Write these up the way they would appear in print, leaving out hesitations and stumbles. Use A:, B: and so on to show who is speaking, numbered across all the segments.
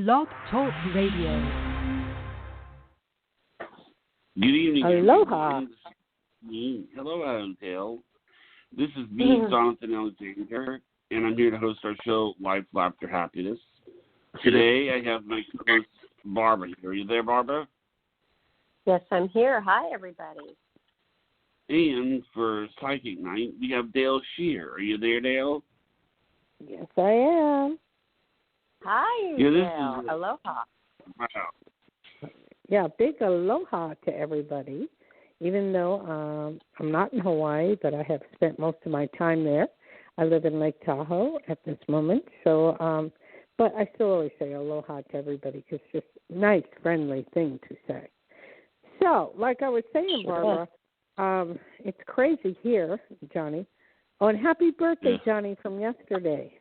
A: Blog Talk Radio.
B: Good evening,
C: Aloha.
B: everyone. Hello, Dayle. This is me, Jonathan Alexander, and I'm here to host our show, Life, Laughter, Happiness. Today, I have my co-host, Barbara here. Are you there, Barbara?
C: Yes, I'm here. Hi, everybody.
B: And for Psychic Night, we have Dayle Schear. Are you there, Dayle?
C: Yes, I am. Hi,
B: Yeah,
C: Dayle. Aloha.
B: Wow.
D: Yeah, big aloha to everybody. Even though I'm not in Hawaii, but I have spent most of my time there. I live in Lake Tahoe at this moment. So, but I still always say aloha to everybody because it's just a nice, friendly thing to say. So, like I was saying, Barbara, it's crazy here, Johnny. Oh, and happy birthday, Johnny, from yesterday.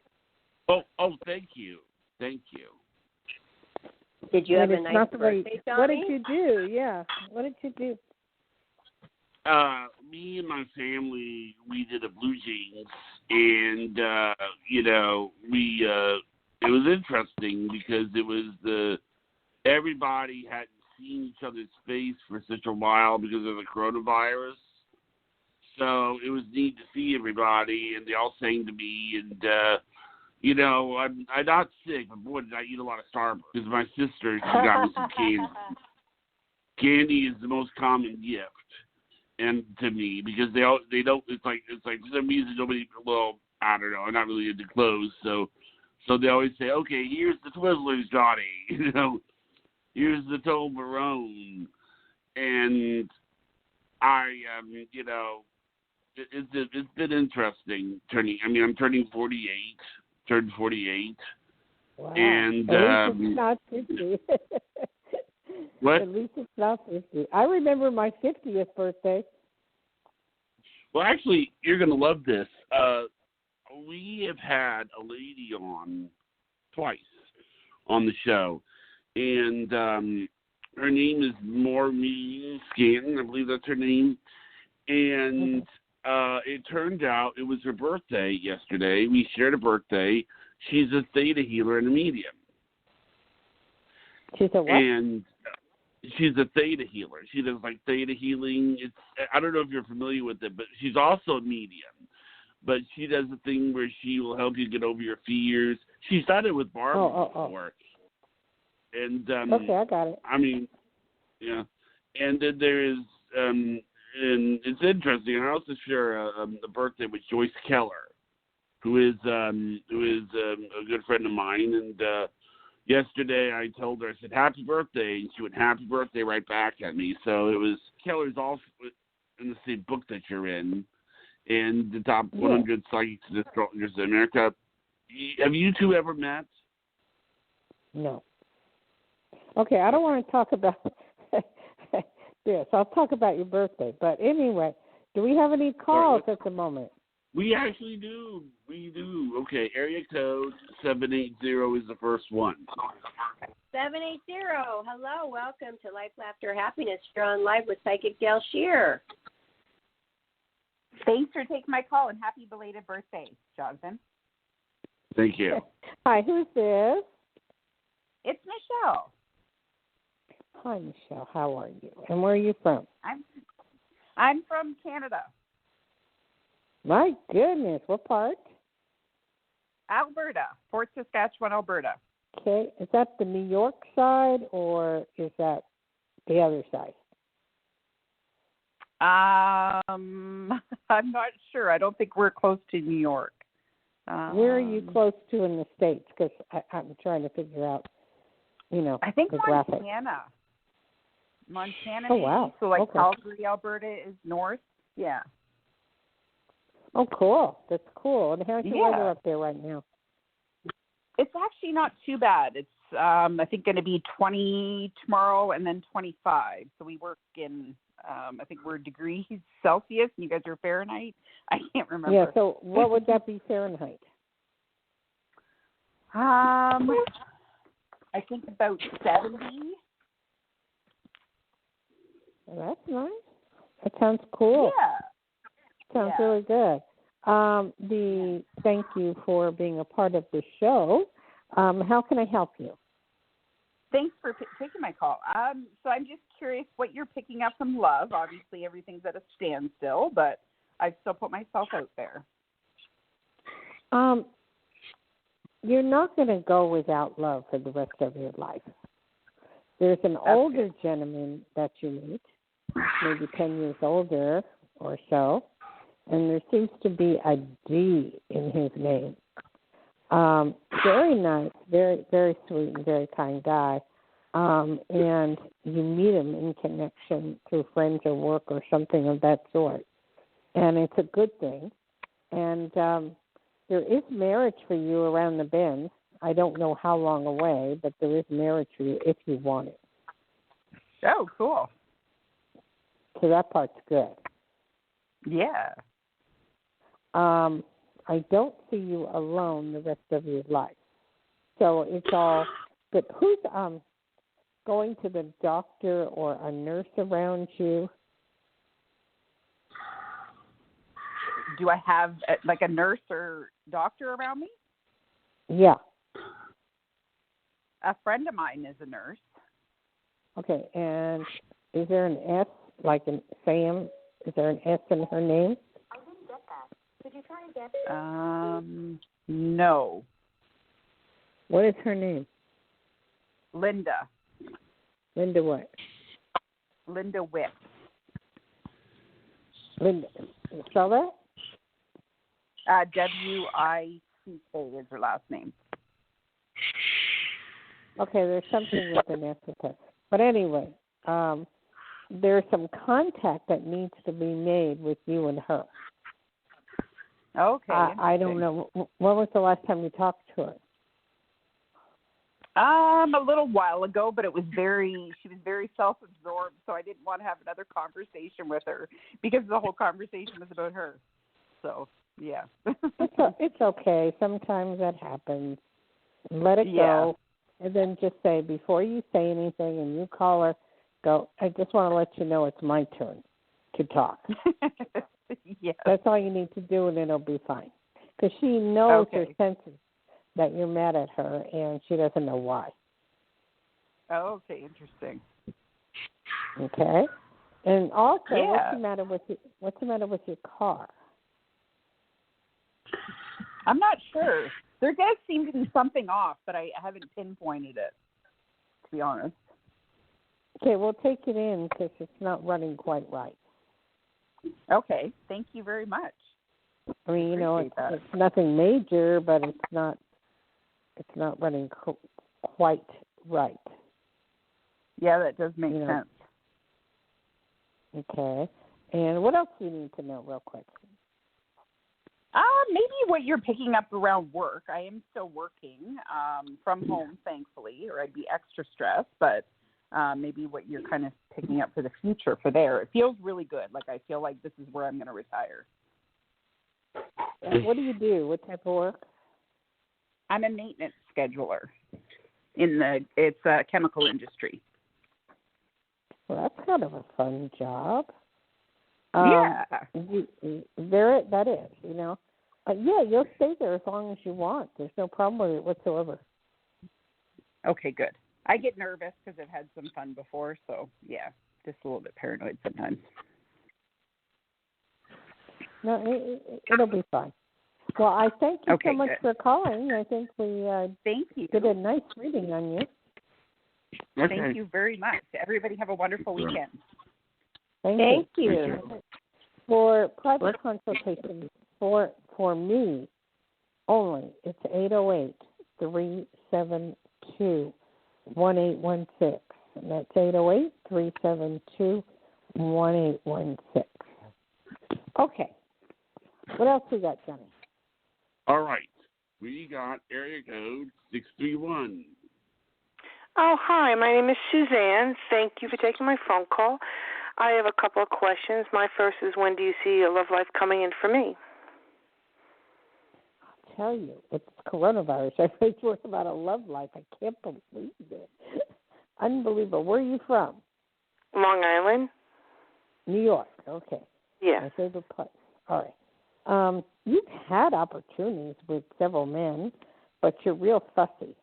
B: Oh, thank you. Thank you.
C: Did you have a nice birthday, Johnny?
D: What did you do? Yeah. What did you do?
B: Me and my family, we did a Blue Jeans, and it was interesting because it was everybody hadn't seen each other's face for such a while because of the coronavirus. So it was neat to see everybody, and they all sang to me, and I'm not sick, but boy, did I eat a lot of Starburst because my sister, she got me some candy. Candy is the most common gift, and to me, because they don't. It's like for some reason nobody. Well, I don't know. I'm not really into clothes, so they always say, okay, here's the Twizzlers, Johnny. Here's the Toblerone, and it's been interesting turning. I mean, I'm turning 48. Turned 48.
D: Wow.
B: And
D: at least it's not 50.
B: What?
D: At least it's not 50. I remember my 50th birthday.
B: Well, actually, you're going to love this. We have had a lady on twice on the show, and her name is Maureen Scanton. I believe that's her name. And it turned out it was her birthday yesterday. We shared a birthday. She's a theta healer and a medium.
D: She's a what?
B: And she's a theta healer. She does like theta healing. I don't know if you're familiar with it, but she's also a medium. But she does a thing where she will help you get over your fears. She's done it with Barbara before. And
D: okay, I got it.
B: I mean, yeah. And then there is and it's interesting. I also share a birthday with Joyce Keller, who is a good friend of mine. And yesterday I told her, I said, happy birthday. And she went, happy birthday right back at me. So it was, Keller's also in the same book that you're in, and the top 100 psychics and astrologers in America. Have you two ever met?
D: No. Okay, I don't want to talk about yes, I'll talk about your birthday. But anyway, do we have any calls at the moment?
B: We actually do. We do. Okay, area code 780 is the first one.
C: 780. Hello, welcome to Life, Laughter, Happiness. You're on live with Psychic Dayle Schear.
E: Thanks for taking my call, and happy belated birthday, Jonathan.
B: Thank you.
D: Hi, who's this?
E: It's Michelle.
D: Hi, Michelle. How are you? And where are you from?
E: I'm from Canada.
D: My goodness, what part?
E: Alberta, Fort Saskatchewan, Alberta.
D: Okay, is that the New York side or is that the other side?
E: I'm not sure. I don't think we're close to New York.
D: Where are you close to in the States? Because I'm trying to figure out,
E: I think
D: the
E: Montana.
D: graphic.
E: Montana.
D: Oh, wow.
E: So like
D: okay.
E: Calgary, Alberta is north. Yeah.
D: Oh, cool. That's cool. And how's your weather up there right now?
E: It's actually not too bad. It's, I think, going to be 20 tomorrow and then 25. So we work in, I think we're degrees Celsius, and you guys are Fahrenheit. I can't remember.
D: Yeah, so what would that be Fahrenheit?
E: I think about 70.
D: Well, that's nice. That sounds cool.
E: Yeah.
D: Sounds really good. Thank you for being a part of the show. How can I help you?
E: Thanks for taking my call. So I'm just curious what you're picking up from love. Obviously, everything's at a standstill, but I've still put myself out there.
D: You're not going to go without love for the rest of your life. There's an older gentleman that you meet, maybe 10 years older or so, and there seems to be a D in his name. Very nice, very, very sweet and very kind guy. And you meet him in connection through friends or work or something of that sort. And it's a good thing. And there is marriage for you around the bend. I don't know how long away, but there is marriage for you if you want it.
E: Oh, cool.
D: So that part's good.
E: Yeah.
D: I don't see you alone the rest of your life. So it's all good. Who's going to the doctor or a nurse around you?
E: Do I have like a nurse or doctor around me?
D: Yeah.
E: A friend of mine is a nurse.
D: Okay, and is there an S, like in Sam? Is there an S in her name?
F: I didn't get that. Could you try again?
E: No.
D: What is her name?
E: Linda.
D: Linda what?
E: Linda Witt.
D: Linda, spell that?
E: W-I-C-K is her last name.
D: Okay, there's something with an S with her. But anyway, there's some contact that needs to be made with you and her.
E: Okay.
D: I don't know. When was the last time you talked to her?
E: A little while ago, but she was very self-absorbed, so I didn't want to have another conversation with her because the whole conversation was about her. So, yeah.
D: It's okay. Sometimes that happens. Let it go. And then just say, before you say anything and you call her, go, I just want to let you know it's my turn to talk.
E: Yeah.
D: That's all you need to do, and it'll be fine. Because she knows her senses that you're mad at her, and she doesn't know why.
E: Oh, okay, interesting.
D: Okay? And also, what's the matter with your car?
E: I'm not sure. There does seem to be something off, but I haven't pinpointed it, to be honest.
D: Okay, we'll take it in because it's not running quite right.
E: Okay, thank you very much.
D: I mean, it's nothing major, but it's not running quite right.
E: Yeah, that does make sense.
D: Okay. And what else do you need to know real quick?
E: Maybe what you're picking up around work. I am still working from home, thankfully, or I'd be extra stressed, but maybe what you're kind of picking up for the future for there. It feels really good. Like I feel like this is where I'm going to retire.
D: What do you do? What type of work?
E: I'm a maintenance scheduler it's a chemical industry.
D: Well, that's kind of a fun job.
E: Yeah.
D: That is, yeah, you'll stay there as long as you want. There's no problem with it whatsoever.
E: Okay, good. I get nervous because I've had some fun before, so yeah, just a little bit paranoid sometimes.
D: No, it'll be fine. Well, I thank you so much for calling. I think we
E: thank you.
D: did a nice reading on you.
B: Okay.
E: Thank you very much. Everybody have a wonderful weekend.
D: Thank you. For private consultation, for me only, it's 808-372-1816. And that's 808-372-1816. Okay. What else we got, Johnny?
B: All right. We got area code 631.
G: Oh, hi. My name is Suzanne. Thank you for taking my phone call. I have a couple of questions. My first is, when do you see a love life coming in for me?
D: I'll tell you, with coronavirus, everybody's worried about a love life. I can't believe it. Unbelievable. Where are you from?
G: Long Island.
D: New York. Okay.
G: Yeah.
D: My favorite place. All right. You've had opportunities with several men, but you're real fussy.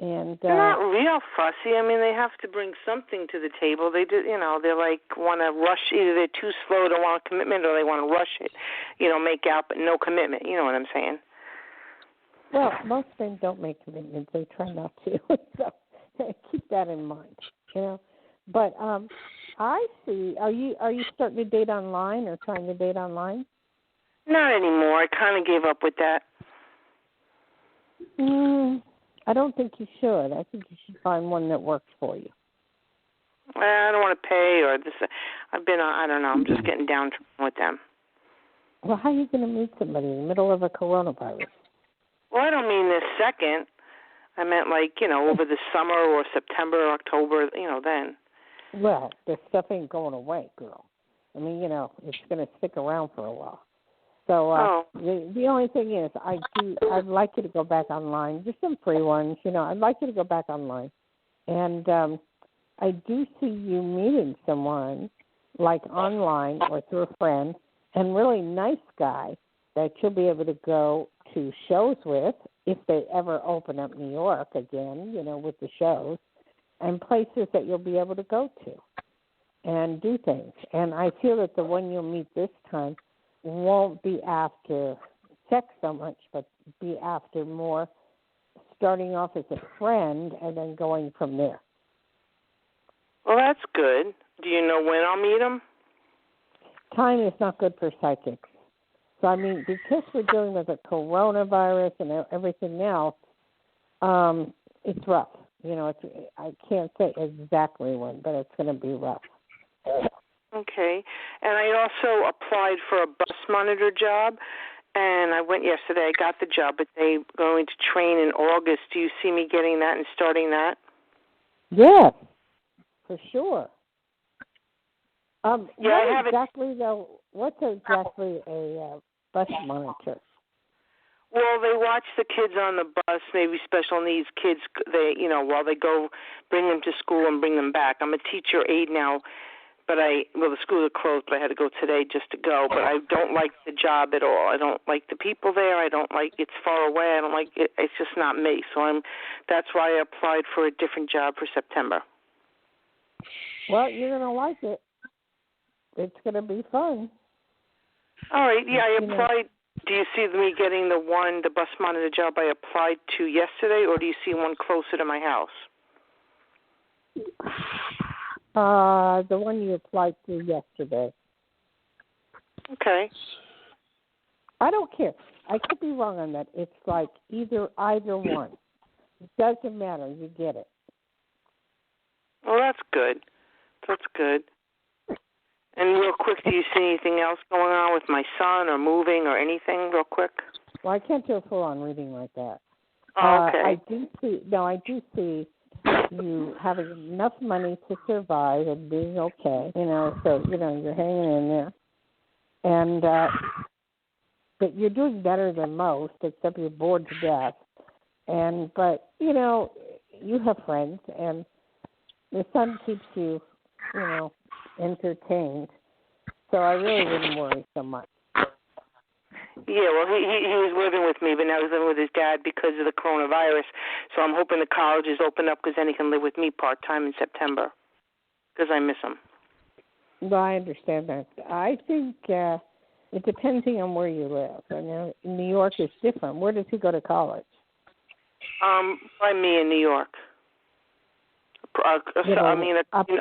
D: And
G: they're not real fussy. I mean, they have to bring something to the table. They do, they're like want to rush. Either they're too slow to want a commitment, or they want to rush it. Make out but no commitment. You know what I'm saying?
D: Well, most men don't make commitments. They try not to. So keep that in mind. But I see. Are you starting to date online or trying to date online?
G: Not anymore. I kind of gave up with that.
D: I don't think you should. I think you should find one that works for you.
G: I don't want to pay or this. I've been. I don't know. I'm just getting down with them.
D: Well, how are you going to meet somebody in the middle of a coronavirus?
G: Well, I don't mean this second. I meant over the summer or September or October. Then.
D: Well, this stuff ain't going away, girl. I mean, it's going to stick around for a while. So the only thing is, I'd like you to go back online. Just some free ones, I'd like you to go back online, and I do see you meeting someone like online or through a friend, and really nice guy that you'll be able to go to shows with if they ever open up New York again, with the shows, and places that you'll be able to go to and do things. And I feel that the one you'll meet this time won't be after sex so much, but be after more starting off as a friend and then going from there.
G: Well, that's good. Do you know when I'll meet him?
D: Time is not good for psychics. So, I mean, because we're dealing with a coronavirus and everything else, it's rough. I can't say exactly when, but it's going to be rough.
G: Okay. And I also applied for a bus monitor job, and I went yesterday. I got the job, but they're going to train in August. Do you see me getting that and starting that?
D: Yes, for sure.
G: I have
D: what's exactly a bus monitor?
G: Well, they watch the kids on the bus, maybe special needs kids, while they go bring them to school and bring them back. I'm a teacher aide now. But the schools are closed, but I had to go today just to go. But I don't like the job at all. I don't like the people there. I don't like it's far away. I don't like it. It's just not me. So that's why I applied for a different job for September.
D: Well, you're going to like it. It's going to be fun.
G: All right. Yeah, I applied. Do you see me getting the bus monitor job I applied to yesterday, or do you see one closer to my house?
D: The one you applied to yesterday.
G: Okay.
D: I don't care. I could be wrong on that. It's like either one. It doesn't matter. You get it.
G: Well, that's good. That's good. And real quick, do you see anything else going on with my son or moving or anything real quick?
D: Well, I can't do a full-on reading like that.
G: Oh, okay.
D: I do see you having enough money to survive and being okay, so, you're hanging in there. And but you're doing better than most, except you're bored to death. But, you have friends, and the sun keeps you, entertained. So I really wouldn't worry so much.
G: Yeah, well, he was living with me, but now he's living with his dad because of the coronavirus. So I'm hoping the colleges open up because then he can live with me part-time in September because I miss him.
D: Well, I understand that. I think it depends on where you live. New York is different. Where does he go to college?
G: By me in New York. A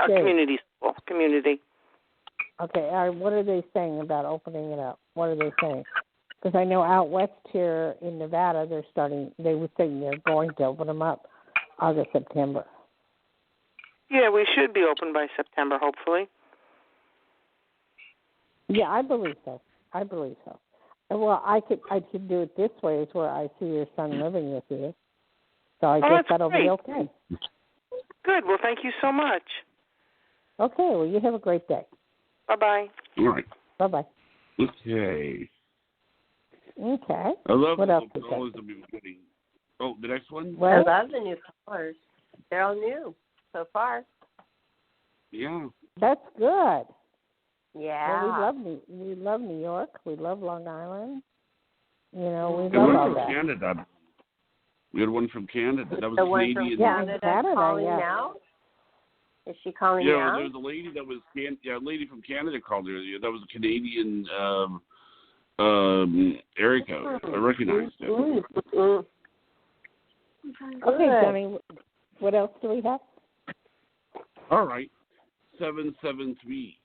G: community school. Community.
D: Okay. What are they saying about opening it up? What are they saying? Because I know out west here in Nevada, they were saying they're going to open them up August, September.
G: Yeah, we should be open by September, hopefully.
D: Yeah, I believe so. Well, I could do it this way, is where I see your son living with you. So I guess that'll be okay.
G: Good. Well, thank you so much.
D: Okay. Well, you have a great day.
G: Bye-bye.
B: All right.
D: Bye-bye.
B: Okay.
D: Okay.
B: I love
D: what
B: the
D: else
B: new callers that we've been getting. Oh, the next one?
C: I love the new callers. They're all new so far.
B: Yeah.
D: That's good.
C: Yeah.
D: Well, we love New York. We love Long Island. We love
B: we're
D: all
B: from
D: that.
B: Canada. We had one from Canada. That was
C: The
B: a
C: one
B: Canadian.
C: from Canada calling
D: yeah.
C: now? Is she calling
B: Yeah,
C: now?
B: there was a lady that was a lady from Canada called earlier. That was a Canadian area code. I recognized it.
D: Okay, Johnny, what else do we have?
B: All right. 773.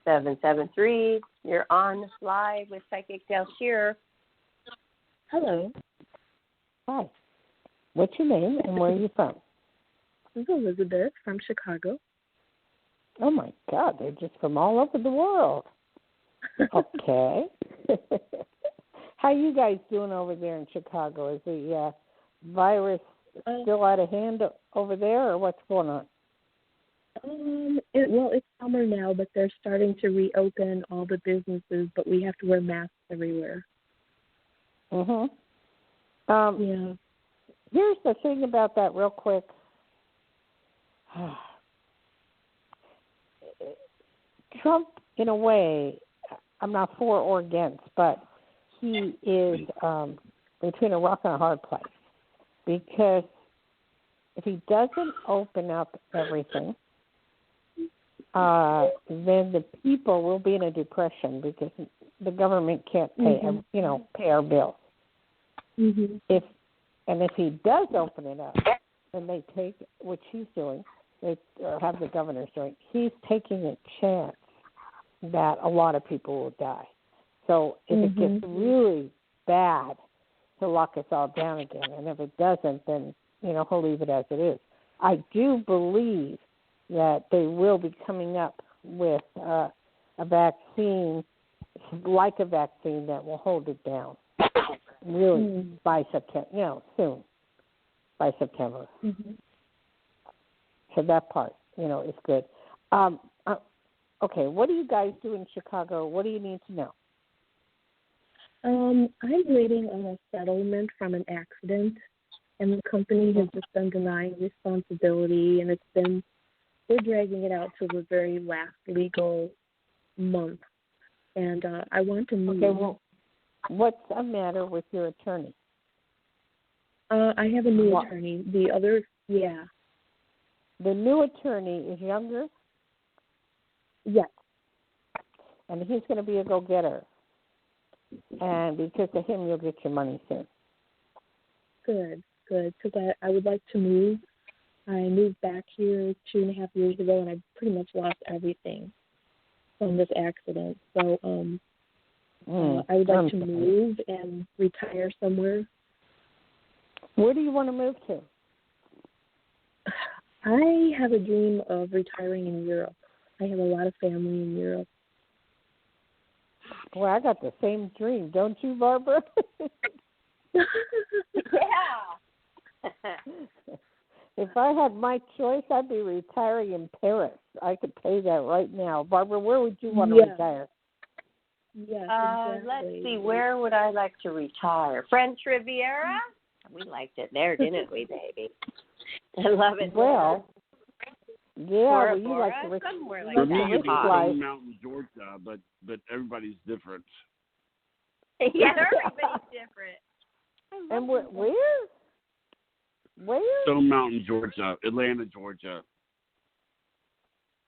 C: 773. You're on live with Psychic Dayle Schear.
F: Hello.
D: Hi. What's your name and where are you from?
F: This is Elizabeth from Chicago.
D: Oh, my God. They're just from all over the world. Okay. How you guys doing over there in Chicago? Is the virus still out of hand over there, or what's going on?
F: It's summer now, but they're starting to reopen all the businesses, but we have to wear masks everywhere.
D: Yeah. Here's the thing about that real quick. Trump, in a way, I'm not for or against, but he is between a rock and a hard place. Because if he doesn't open up everything, then the people will be in a depression because the government can't pay, pay our bills.
F: Mm-hmm.
D: If he does open it up, then they take, which he's doing, or have the governor doing, he's taking a chance that a lot of people will die. So if it gets really bad, he'll lock us all down again. And if it doesn't, then, he'll leave it as it is. I do believe that they will be coming up with a vaccine, like a vaccine that will hold it down, really, by September, soon, by September.
F: Mm-hmm.
D: So that part, is good. Okay, what do you guys do in Chicago? What do you need to know?
F: I'm waiting on a settlement from an accident, and the company has just been denying responsibility, and they're dragging it out to the very last legal month. And I want to move.
D: Okay, well, what's the matter with your attorney?
F: I have a new attorney. The other,
D: The new attorney is younger?
F: Yes.
D: And he's going to be a go-getter. And because of him, you'll get your money soon.
F: Good. Because I would like to move. I moved back here 2.5 years ago, and I pretty much lost everything from this accident. So I would like to move and retire somewhere.
D: Where do you want to move to?
F: I have a dream of retiring in Europe. I have a lot of family in Europe.
D: Well, I got the same dream, don't you, Barbara?
C: Yeah.
D: If I had my choice, I'd be retiring in Paris. I could pay that right now. Barbara, where would you want to retire?
F: Yes, exactly.
C: Let's see, where would I like to retire? French Riviera? We liked it there, didn't we, baby? I love it.
D: Well, yeah, you
C: Bora
D: like the rich,
C: somewhere like
B: For me,
C: that.
B: it'd be Stone Mountain, Georgia, but everybody's different.
C: Yeah, everybody's different.
D: And where? Where?
B: Stone Mountain, Georgia. Atlanta, Georgia.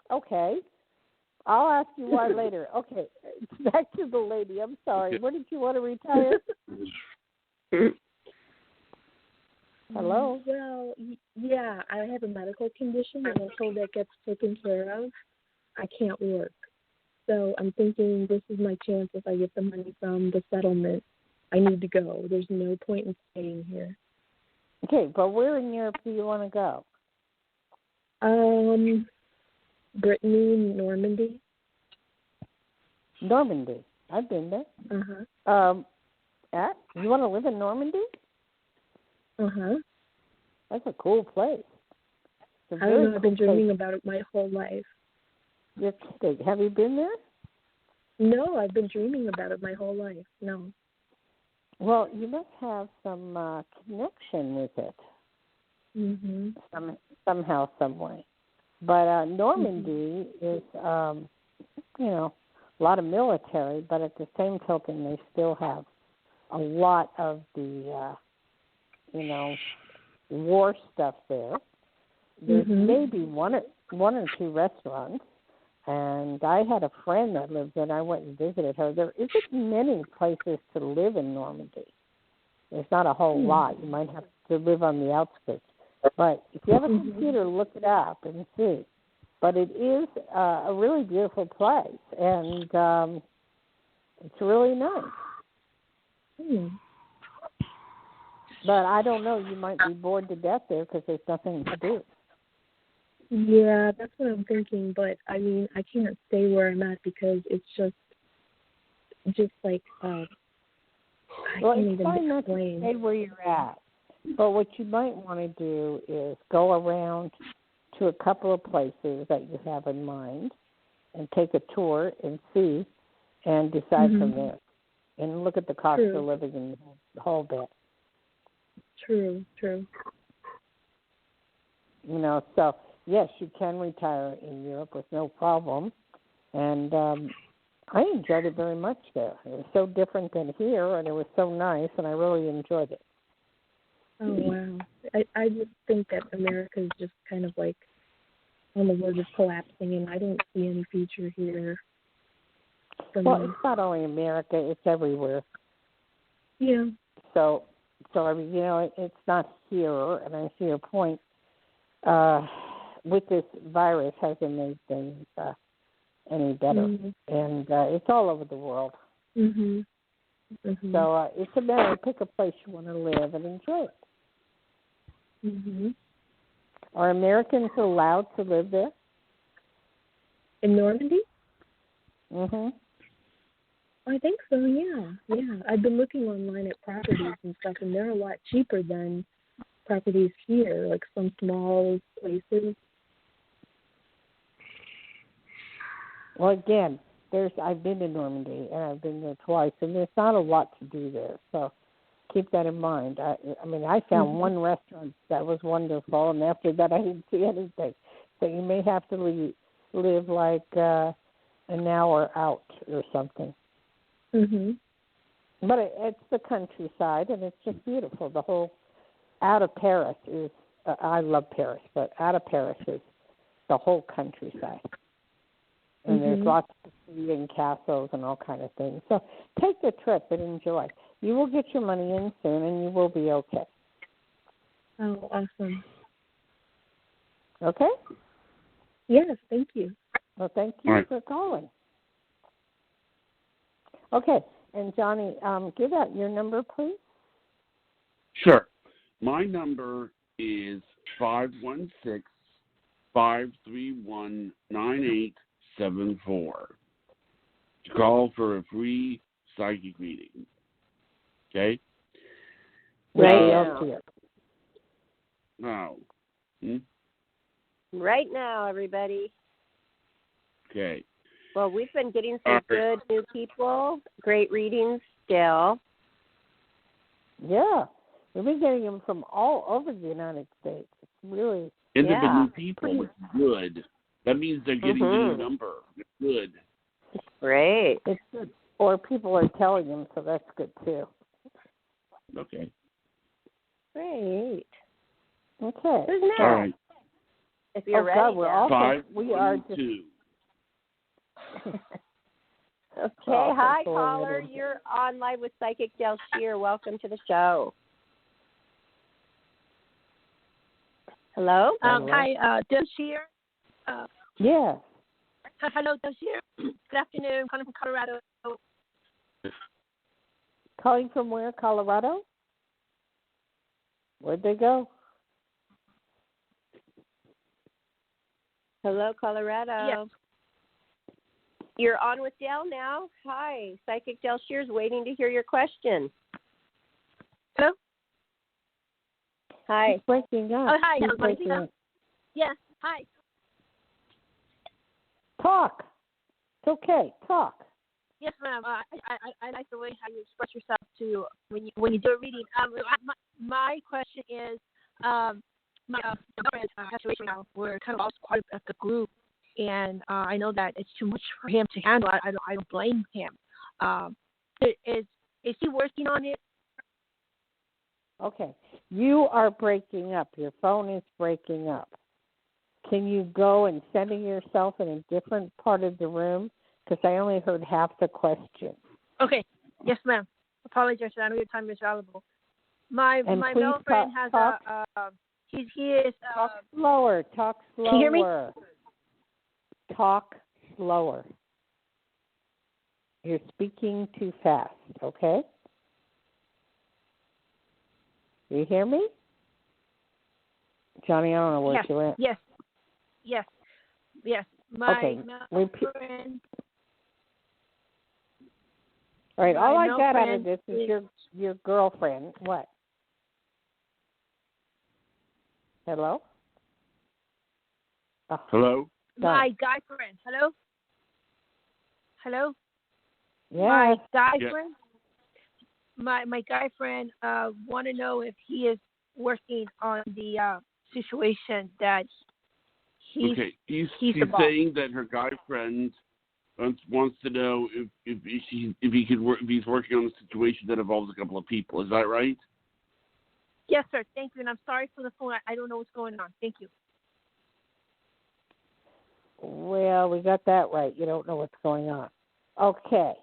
D: Okay. I'll ask you why later. Okay, back to the lady. I'm sorry. Where did you want to retire? Hello?
F: Well, yeah, I have a medical condition, and until that gets taken care of, I can't work. So I'm thinking this is my chance if I get the money from the settlement. I need to go. There's no point in staying here.
D: Okay, but where in Europe do you want to go?
F: Brittany, Normandy.
D: Normandy. I've been there.
F: Uh-huh.
D: You want to live in Normandy?
F: Uh-huh.
D: That's a cool place.
F: I don't know. I've been dreaming about it my whole life.
D: You're kidding. Have you been there?
F: No, I've been dreaming about it my whole life. No.
D: Well, you must have some connection with it. Somehow, some way. But Normandy is, a lot of military, but at the same token, they still have a lot of the, war stuff there. There's maybe one or two restaurants, and I had a friend that lived there, and I went and visited her. There isn't many places to live in Normandy. There's not a whole lot. You might have to live on the outskirts. But if you have a computer, look it up and see. But it is a really beautiful place, and it's really nice. But I don't know. You might be bored to death there because there's nothing to do.
F: Yeah, that's what I'm thinking. But I mean, I can't stay where I'm at because it's just like I can't even
D: fine not to
F: explain.
D: stay where you're at. But what you might want to do is go around to a couple of places that you have in mind and take a tour and see and decide from there. And look at the cost of living in the whole bit.
F: True.
D: So, yes, you can retire in Europe with no problem. And I enjoyed it very much there. It was so different than here, and it was so nice, and I really enjoyed it.
F: Oh, wow. I just think that America is just kind of like on the verge of collapsing, and I don't see any future here.
D: Well, it's not only America, it's everywhere.
F: Yeah.
D: So I mean, it's not here, and I see your point. With this virus, hasn't made things any better, and it's all over the world. So it's a matter of pick a place you want to live and enjoy it. Are Americans allowed to live there?
F: In Normandy?
D: I
F: think so, yeah. I've been looking online at properties and stuff, and they're a lot cheaper than properties here, like some small places.
D: Well, again, I've been to Normandy, and I've been there twice, and there's not a lot to do there, so keep that in mind. I mean, I found one restaurant that was wonderful, and after that I didn't see anything. So you may have to live like an hour out or something. But it's the countryside, and it's just beautiful. The whole out of Paris is, I love Paris, but out of Paris is the whole countryside. And there's lots to see and castles and all kind of things. So take the trip and enjoy. You will get your money in soon, and you will be okay.
F: Oh, awesome.
D: Okay?
F: Yes, thank you.
D: Well, thank you for calling. Okay, and Johnny, give out your number, please.
B: Sure. My number is 516-531-9874. To call for a free psychic reading. Okay?
C: Right
B: now.
C: Right now, everybody.
B: Okay.
C: Well, we've been getting some good new people. Great readings still.
D: Yeah. We've been getting them from all over the United States. It's really...
B: And they've been new people. It's good. That means they're getting a new number. It's good.
C: Great.
D: It's good. Or people are telling them, so that's good, too.
B: Okay.
C: Great.
D: Okay.
C: Who's next?
B: All right.
C: If you're ready.
D: God, we're also, we are just...
B: 2.
C: Okay. Hi, caller. You're on live with Psychic Dayle Schear. Welcome to the show. Hello?
H: Hi, Dayle Schear.
D: Yes.
H: Hello, Dayle Schear. Good afternoon. Calling from Colorado.
D: Calling from where? Colorado? Where'd they go?
C: Hello, Colorado.
H: Yes.
C: You're on with Dayle now. Hi. Psychic Dayle Schear is waiting to hear your question.
H: Hello?
C: Hi.
D: It's breaking up.
H: Oh, hi.
D: It's breaking up.
H: Yes. Hi.
D: Talk. It's okay. Talk.
H: Yes, ma'am. I like the way how you express yourself to when you do a reading. My question is, my friend situation now, we're kind of also quite a group, and I know that it's too much for him to handle. I don't blame him. Is he working on it?
D: Okay. You are breaking up. Your phone is breaking up. Can you go and center yourself in a different part of the room? Because I only heard half the question.
H: Okay. Yes, ma'am. Apologize. I know your time is valuable. My male friend has he is
D: talk slower. Talk slower.
H: Can you hear me?
D: Talk slower. You're speaking too fast, okay? You hear me? Johnny, I don't know where you went.
H: Yes. My
D: friend. All right, all I got out of this is your girlfriend. What? Hello? Oh.
B: Hello?
H: My guy friend. Hello?
D: Yes.
H: My guy friend? My guy friend want to know if he is working on the situation that he's
B: He's
H: about.
B: saying that her guy friend wants to know if he's working on a situation that involves a couple of people. Is that right?
H: Yes, sir. Thank you. And I'm sorry for the phone. I don't know what's going on. Thank you.
D: Well, we got that right. You don't know what's going on. Okay.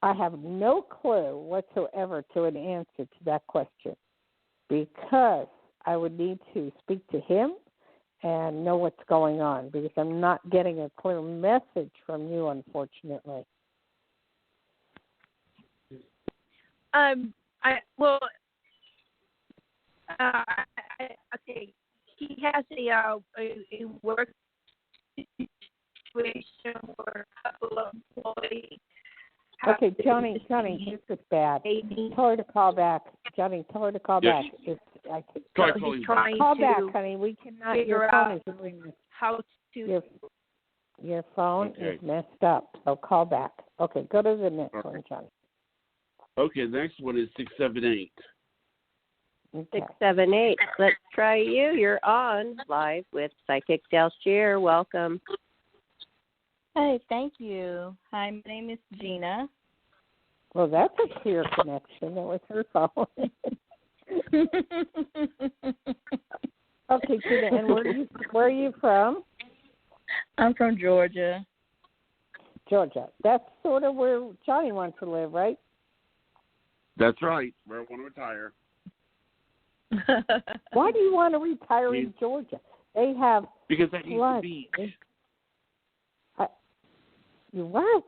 D: I have no clue whatsoever to an answer to that question because I would need to speak to him and know what's going on because I'm not getting a clear message from you, unfortunately.
H: Okay. He has a work situation where a couple of employees.
D: Okay, Johnny, this is bad. Tell her to call back. Johnny, tell her to call back. Call back, honey. We cannot. Your phone is doing this.
H: How to?
D: Your phone is messed up. So call back. Okay, go to the next one, Johnny.
B: Okay, the next one is 678.
C: Okay. 678. Let's try you. You're on live with Psychic Dayle Schear. Welcome.
I: Hey, thank you. Hi, my name is Gina.
D: Well, that's a clear connection. That was her phone. Okay, Gina, and where are you from?
I: I'm from Georgia.
D: Georgia. That's sort of where Johnny wants to live, right?
B: That's right. Where I want to retire.
D: Why do you want to retire in Georgia? They have
B: because I hate the beach.
D: What?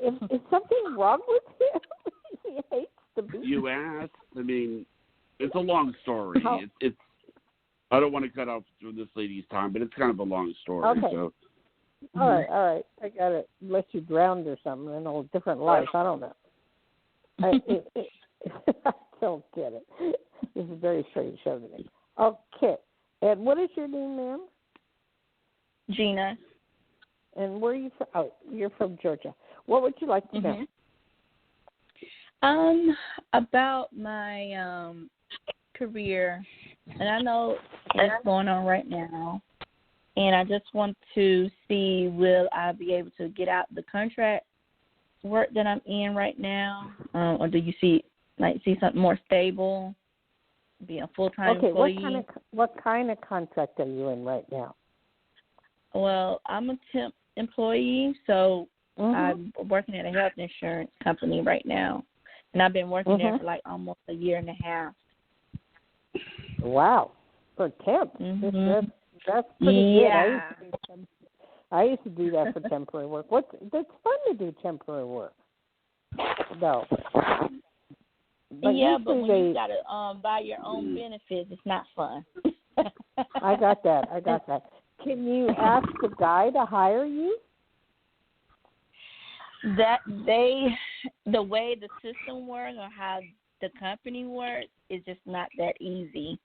D: Is something wrong with him? He hates the beach.
B: You asked. I mean, it's a long story. It's. I don't want to cut off this lady's time, but it's kind of a long story.
D: Okay.
B: So.
D: All right. I got it. Unless you drowned or something in a different life. I don't know. I don't get it. This is a very strange show to me. Okay. And what is your name, ma'am?
I: Gina.
D: And where are you from? Oh, you're from Georgia. What would you like to know?
I: About my career, and I know what's going on right now, and I just want to see will I be able to get out the contract work that I'm in right now, or do you see something more stable, be a full-time employee?
D: What kind of contract are you in right now?
I: Well, I'm a temp employee, so I'm working at a health insurance company right now, and I've been working there for like almost a year and a half.
D: Wow, for temp, that's pretty good. I used to do that for temporary work. That's fun to do temporary work. No. But
I: but when you got to buy your own benefits, it's not fun.
D: I got that. Can you ask the guy to hire you?
I: The way the system works or how the company works is just not that easy.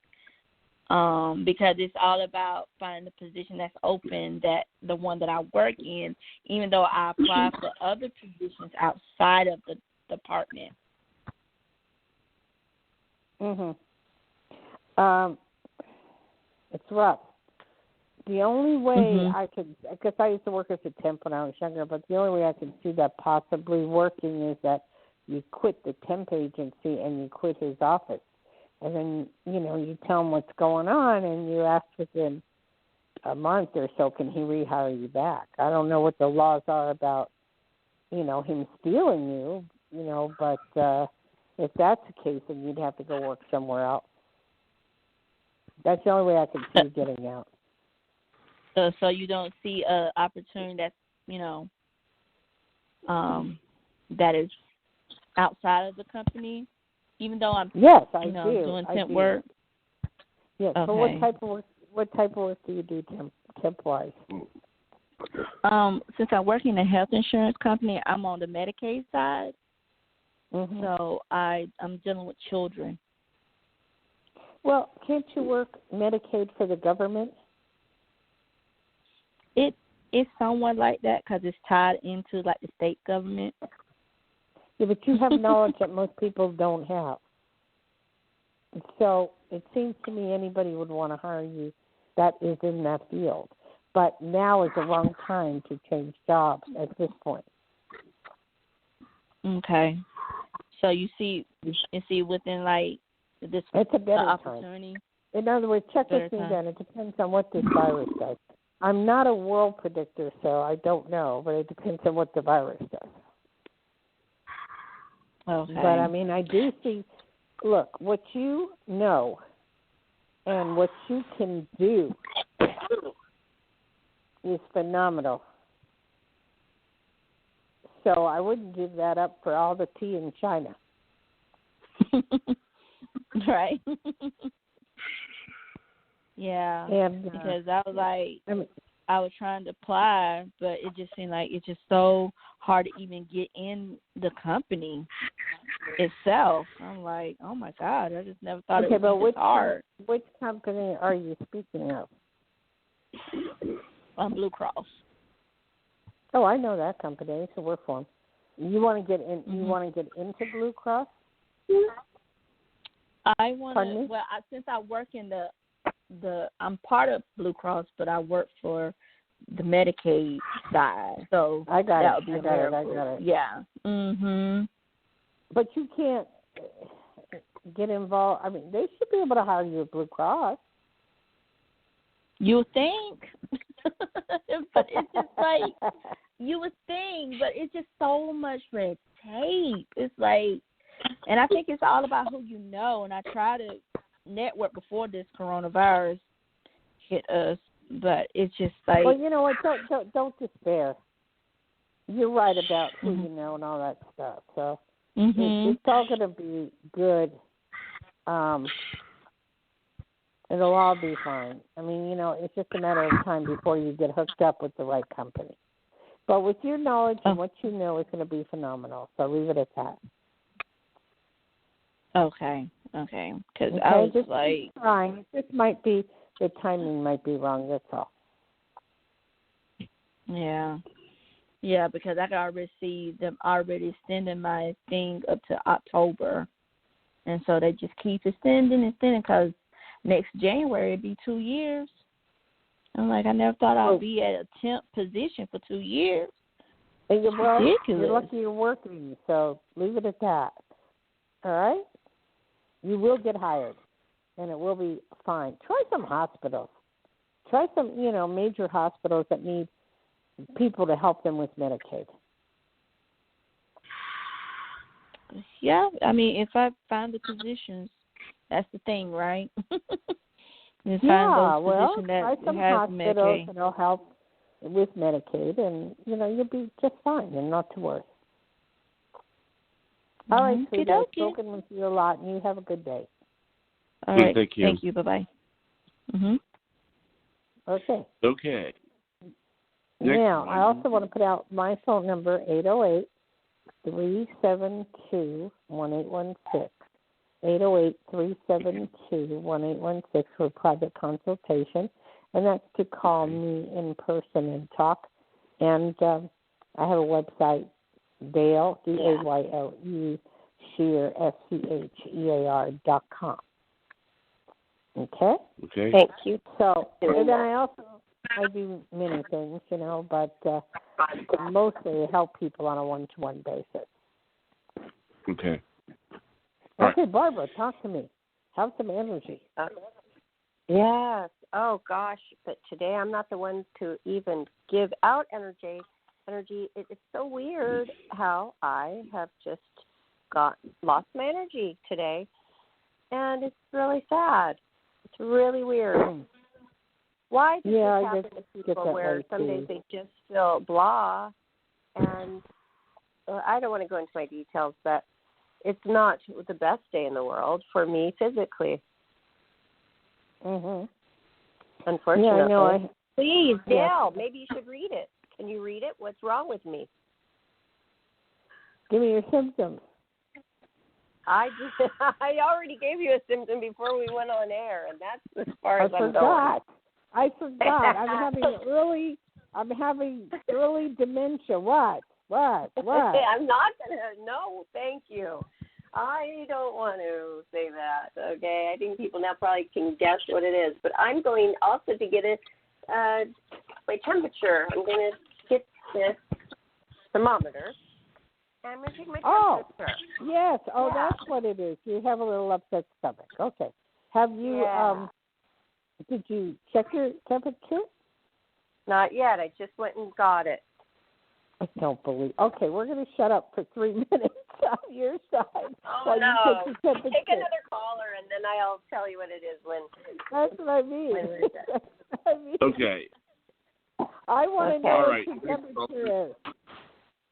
I: Because it's all about finding the position that's open, that the one that I work in, even though I apply for other positions outside of the department.
D: It's rough. The only way I could, because I used to work as a temp when I was younger, but the only way I could see that possibly working is that you quit the temp agency and you quit his office. and then, you tell him what's going on, and you ask within a month or so, can he rehire you back? I don't know what the laws are about, him stealing you, but if that's the case, then you'd have to go work somewhere else. That's the only way I can see getting out.
I: So you don't see an opportunity that's, that is outside of the company, even though I'm
D: yes, I do.
I: Doing temp work?
D: Yes.
I: Okay.
D: So what type of work do you do temp-wise?
I: Since I work in a health insurance company, I'm on the Medicaid side.
D: Mm-hmm.
I: So I'm dealing with children.
D: Well, can't you work Medicaid for the government?
I: It's somewhat like that because it's tied into like the state government.
D: Yeah, but you have knowledge that most people don't have. So it seems to me anybody would want to hire you that is in that field. But now is the wrong time to change jobs at this point.
I: Okay. So you see within like this
D: it's a better
I: opportunity.
D: Time. In other words, check with me then. It depends on what this virus does. I'm not a world predictor, so I don't know, but it depends on what the virus does.
I: Okay.
D: But, I do see, look, what you know and what you can do is phenomenal. So I wouldn't give that up for all the tea in China.
I: Right. Yeah.
D: And,
I: because I was like, I was trying to apply, but it just seemed like it's just so hard to even get in the company itself. I'm like, oh my God, I just never thought it would be this hard.
D: Which company are you speaking of?
I: Blue Cross.
D: Oh, I know that company. I used to work for them. You want to get in?
I: Mm-hmm.
D: You want to get into Blue Cross?
I: I want to. Well, since I work in I'm part of Blue Cross, but I work for the Medicaid side. So
D: I got
I: that
D: it.
I: would be
D: I got it.
I: Yeah. Mhm.
D: But you can't get involved. They should be able to hire you at Blue Cross.
I: You think, but it's just like you would think, but it's just so much red tape. It's like, and I think it's all about who you know. And I try to network before this coronavirus hit us, but it's just like.
D: Well, you know what? Don't despair. You're right about who you know and all that stuff. So it's all going to be good. It'll all be fine. It's just a matter of time before you get hooked up with the right company. But with your knowledge and what you know, it's going to be phenomenal. So leave it at that.
I: Okay. Because I was
D: just
I: like,
D: keep trying. It just might be the timing might be wrong. That's all.
I: Yeah, because I can already see them already extending my thing up to October, and so they just keep extending because next January it'd be 2 years. I'm like, I never thought I'd be at a temp position for 2 years.
D: And
I: ridiculous.
D: You're lucky you're working, so leave it at that. All right? You will get hired, and it will be fine. Try some hospitals. Try some, major hospitals that need people to help them with Medicaid.
I: Yeah, if I find the positions, that's the thing, right?
D: Try some hospitals
I: Medicaid.
D: that'll help with Medicaid, and you'll be just fine and not to worry. All right, sweetie, I've spoken with you a lot, and you have a good day.
I: All right,
B: thank you.
I: Thank you. Bye-bye.
D: Okay.
B: Okay.
D: Now, I also want to put out my phone number, 808-372-1816. 808-372-1816 for private consultation, and that's to call me in person and talk. And I have a website, Dayle, Dayle, Schear, SCHEAR.com. Okay?
B: Okay.
C: Thank you.
D: So, and then I do many things, but mostly I help people on a one-to-one basis.
B: Okay.
D: Okay, Barbara, talk to me. Have some energy.
C: Yes. Oh gosh, but today I'm not the one to even give out energy. It's so weird how I have just lost my energy today, and it's really sad. It's really weird. Why does this happen to people where some days they just feel blah, and I don't want to go into my details, but it's not the best day in the world for me physically.
D: Mhm.
C: Unfortunately.
D: Yeah, I know.
C: Please, Dayle, maybe you should read it. Can you read it? What's wrong with me?
D: Give me your symptoms.
C: I already gave you a symptom before we went on air, and that's as far as I'm going.
D: I forgot. I'm having early dementia. What?
C: I'm not gonna. No, thank you. I don't want to say that. Okay, I think people now probably can guess what it is, but I'm going also to get my temperature. I'm going to get this thermometer. And I'm going to take my temperature.
D: Yes. Oh, yeah. That's what it is. You have a little upset stomach. Okay. Have you, did you check your temperature?
C: Not yet. I just went and got it.
D: I don't believe. Okay, we're going to shut up for 3 minutes on your side.
C: Oh, no. Take another caller, and then I'll tell you what it is when.
D: That's what I mean.
B: Okay.
D: I want to know what your temperature is.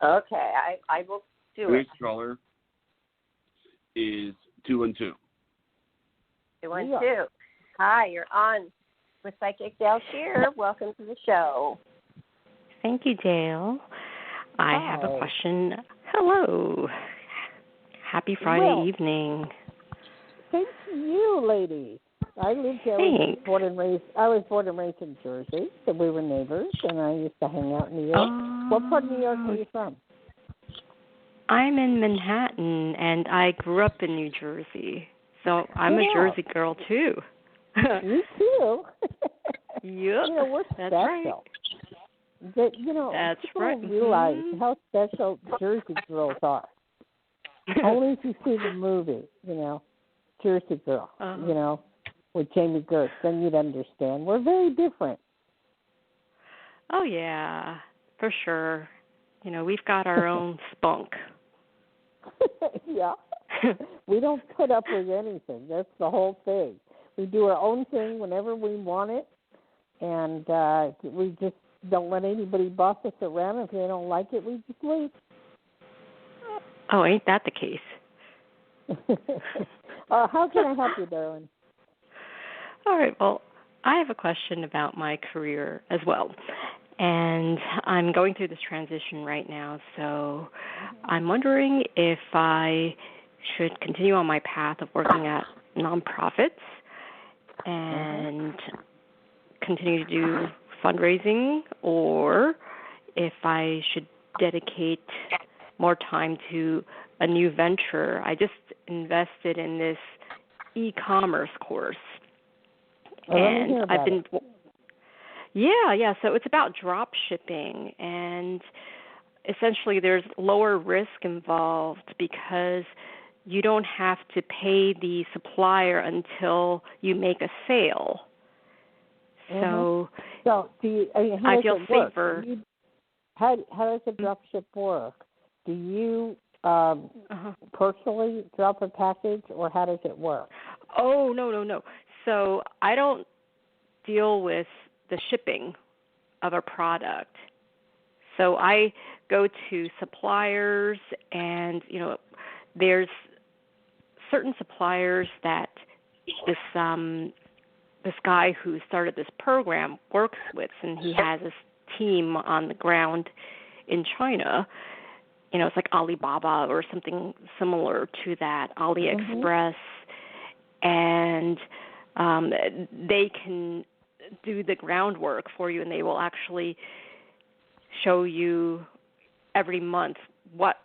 C: Okay, I will do it.
B: Which color is 212?
C: 212. Hi, you're on with Psychic Dayle Schear. Welcome to the show.
J: Thank you, Dayle. I have a question. Hello. Happy Friday evening.
D: Thank you, lady. I was born and raised in Jersey, so we were neighbors, and I used to hang out in New York. What part of New York are you from?
J: I'm in Manhattan, and I grew up in New Jersey, so I'm a Jersey girl too.
D: You too.
J: Yep,
D: we're
J: that's
D: special.
J: right.
D: That
J: that's
D: people
J: right.
D: don't realize how special Jersey girls are. Only if you see the movie, Jersey Girl, with Jamie Gertz, then you'd understand. We're very different.
J: Oh yeah, for sure. We've got our own spunk.
D: Yeah. We don't put up with anything. That's the whole thing. We do our own thing whenever we want it, and we just don't let anybody boss us around. If they don't like it, we just leave.
J: Oh, ain't that the case?
D: How can I help you, darling?
J: All right, well, I have a question about my career as well. And I'm going through this transition right now, so I'm wondering if I should continue on my path of working at nonprofits and continue to do fundraising, or if I should dedicate more time to a new venture. I just invested in this e-commerce course. And I've been Yeah, so it's about drop shipping, and essentially there's lower risk involved because you don't have to pay the supplier until you make a sale. So
D: do you,
J: I feel safer.
D: How does a drop ship work? Do you personally drop a package, or how does it work?
J: Oh, no. So I don't deal with the shipping of a product. So I go to suppliers, and there's certain suppliers that this guy who started this program works with, and he has this team on the ground in China. It's like Alibaba or something similar to that, AliExpress, and they can do the groundwork for you, and they will actually show you every month what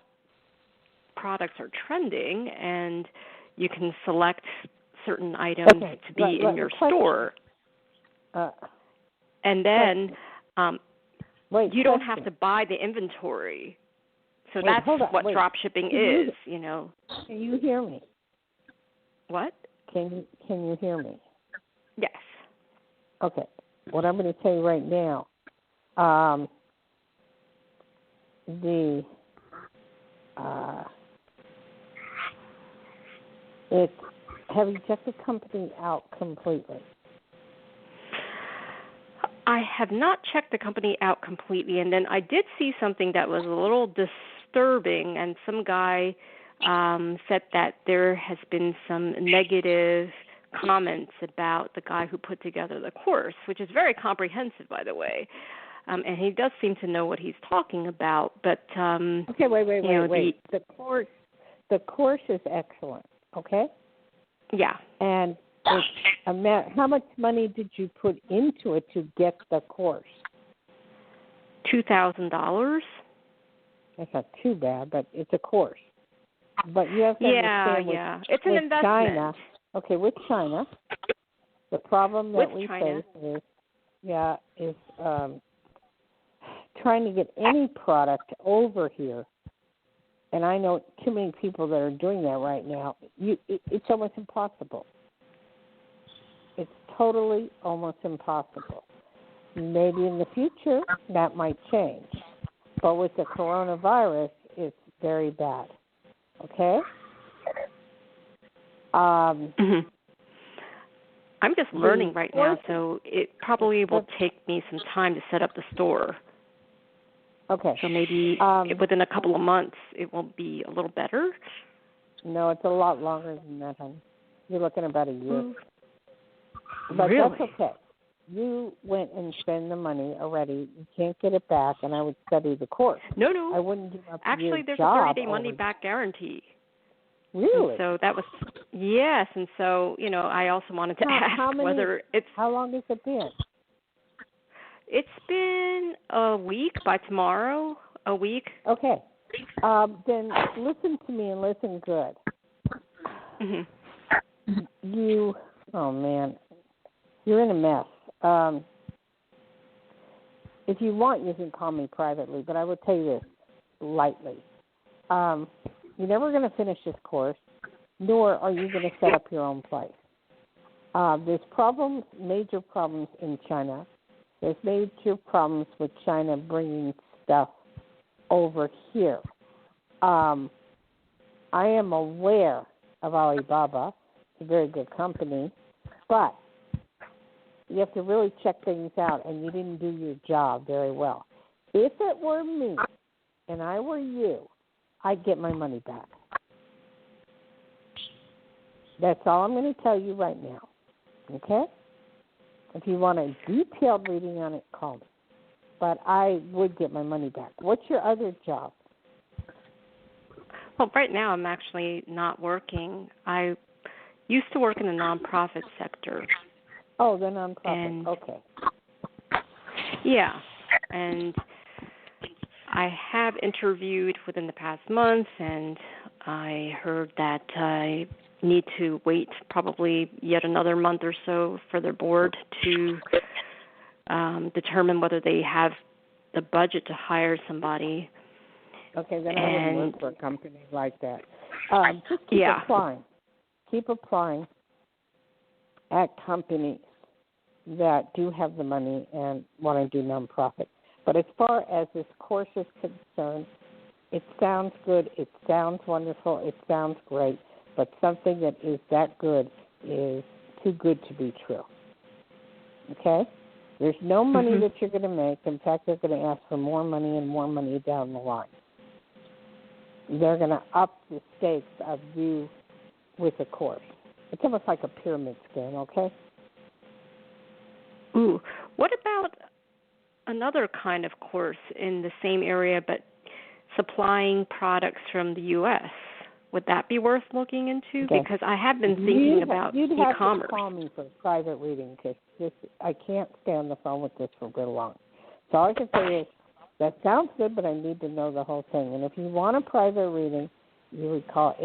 J: products are trending, and you can select certain items to be in your store. And then you don't have to buy the inventory. So that's what drop shipping is,
D: Can you hear me?
J: What?
D: Can you hear me?
J: Yes.
D: Okay. What I'm going to tell you right now, have you checked the company out completely?
J: I have not checked the company out completely, and then I did see something that was a little disturbing, and some guy said that there has been some negative comments about the guy who put together the course, which is very comprehensive, by the way. And he does seem to know what he's talking about. But
D: okay, wait. The course is excellent. Okay.
J: Yeah.
D: And how much money did you put into it to get the course?
J: $2,000.
D: That's not too bad, but it's a course. But you have to understand
J: it's an investment.
D: China. Okay, with China, the problem that we face is trying to get any product over here. And I know too many people that are doing that right now. It's almost impossible. It's totally almost impossible. Maybe in the future that might change. But with the coronavirus, it's very bad. Okay?
J: I'm just learning right now, so it probably will take me some time to set up the store.
D: Okay.
J: So maybe within a couple of months it will be a little better?
D: No, it's a lot longer than that, honey. You're looking about a year. But
J: really?
D: That's okay. You went and spent the money already. You can't get it back, and I would study the course.
J: No.
D: I wouldn't give up
J: Actually, there's
D: job
J: a 30-day money-back guarantee.
D: Really?
J: And so that was, yes. And so, I also wanted to ask whether it's...
D: How long has it been?
J: It's been a week by tomorrow, a week.
D: Okay. Then listen to me and listen good. Oh, man, you're in a mess. If you want, you can call me privately, but I will tell you this lightly. You're never going to finish this course, nor are you going to set up your own place. There's major problems in China. There's major problems with China bringing stuff over here. I am aware of Alibaba. It's a very good company, but you have to really check things out, and you didn't do your job very well. If it were me and I were you, I'd get my money back. That's all I'm going to tell you right now, okay? If you want a detailed reading on it, call me. But I would get my money back. What's your other job?
J: Well, right now I'm actually not working. I used to work in the nonprofit sector.
D: Oh, the nonprofit. Okay.
J: Yeah, and I have interviewed within the past month, and I heard that I need to wait probably yet another month or so for their board to determine whether they have the budget to hire somebody.
D: Okay, then I wouldn't work for a company like that. Just keep applying. Keep applying at companies that do have the money and want to do nonprofit. But as far as this course is concerned, it sounds good, it sounds wonderful, it sounds great, but something that is that good is too good to be true. Okay? There's no money that you're going to make. In fact, they're going to ask for more money and more money down the line. They're going to up the stakes of you with the course. It's almost like a pyramid scheme, okay?
J: Ooh, what about another kind of course in the same area but supplying products from the U.S.? Would that be worth looking into? Okay. Because I have been thinking about
D: e-commerce.
J: You'd have
D: to call me for a private reading because I can't stay on the phone with this for real long. So all I can say is, that sounds good, but I need to know the whole thing. And if you want a private reading, you would call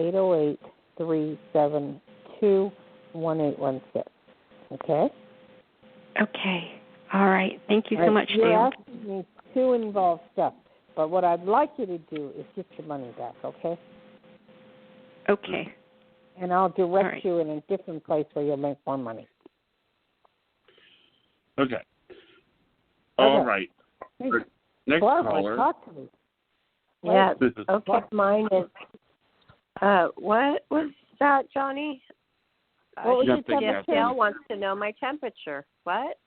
D: 808-372-1816. Okay?
J: Okay. All right. Thank you so much, Dayle.
D: You're asking me to involve stuff, but what I'd like you to do is get your money back, okay?
J: Okay.
D: and I'll direct
J: right.
D: you in a different place where you'll make more money.
B: Okay. All right. Next caller.
D: Talk to me.
C: Yeah. Okay. Mine is. What was that, Johnny?
D: What was your temperature?
C: Dale wants to know my temperature. What?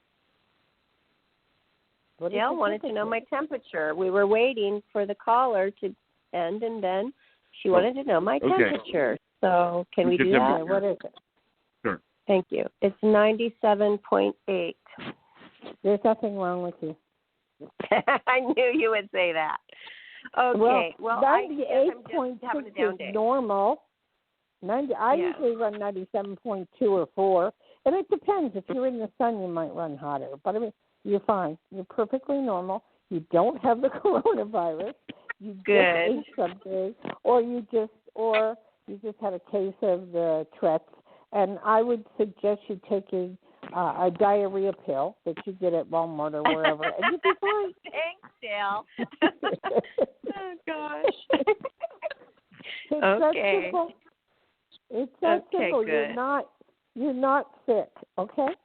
C: Dale wanted to know my temperature. We were waiting for the caller to end, and then she wanted to know my temperature. So can we do that?
D: What is it?
B: Sure.
C: Thank you. It's 97.8.
D: There's nothing wrong with you.
C: I knew you would say that. Okay. Well
D: 98.6 is normal. I usually run 97.2 or 4, and it depends. If you're in the sun, you might run hotter. But I mean, you're fine. You're perfectly normal. You don't have the coronavirus. You just ate something, or you just had a case of the Tourette's. And I would suggest you taking a diarrhea pill that you get at Walmart or wherever, and you'll be fine.
C: Thanks, Dale. Oh gosh.
D: It's that simple. It's that simple.
C: Good.
D: You're not sick, okay?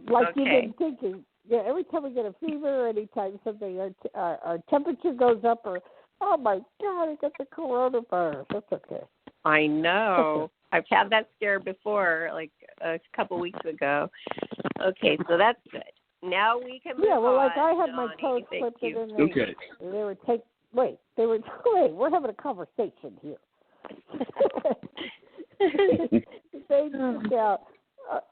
D: Like you've been thinking. Yeah, every time we get a fever, or anytime something, our temperature goes up, or oh my God, I got the coronavirus. That's okay.
C: I know. I've had that scare before, like a couple weeks ago. Okay, so that's good. Now we can move on.
D: Yeah, well, like I had my
C: Johnny.
D: toes slipped in.
B: Okay.
D: They would take. Wait, we're having a conversation here. They took out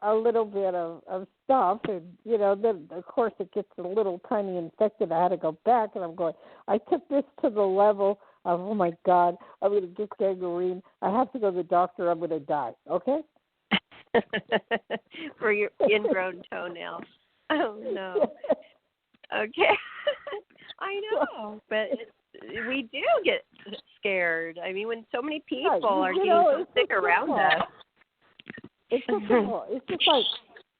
D: a little bit of stuff, and then of course it gets a little tiny infected. I had to go back, and I'm going. I took this to the level of, oh my God, I'm going to get gangrene. I have to go to the doctor. I'm going to die. Okay.
C: For your ingrown toenails. Oh no. Okay. I know, but we do get scared. I mean, when so many people are getting so sick around us.
D: It's just simple. It's just like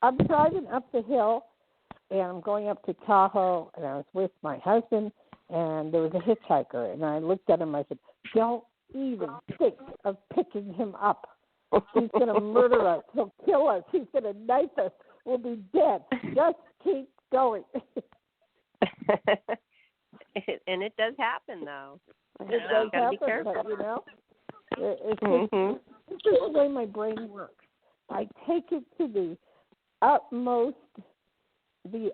D: I'm driving up the hill, and I'm going up to Tahoe, and I was with my husband, and there was a hitchhiker, and I looked at him. I said, "Don't even think of picking him up. He's going to murder us. He'll kill us. He's going to knife us. We'll be dead. Just keep going."
C: And it does happen, though.
D: It does happen, but it's just the way my brain works. I take it to the utmost, the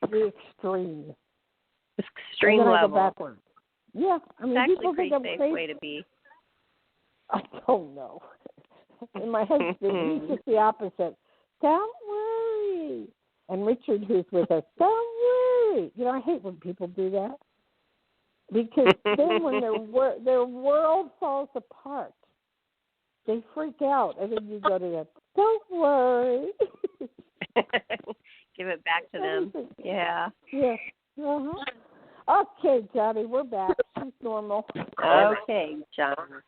D: extreme.
C: Extreme
D: and then
C: level.
D: I go backwards. Yeah, I mean,
C: it's actually
D: people
C: a pretty
D: think I'm
C: safe
D: crazy.
C: way to be.
D: I don't know. And my husband, he's just the opposite. Don't worry. And Richard, who's with us, don't worry. I hate when people do that. Because then when their world falls apart, they freak out. And then you go to them, don't worry.
C: Give it back to them. Yeah.
D: Yeah. Uh-huh. Okay, Johnny, we're back. She's normal.
C: Okay, John.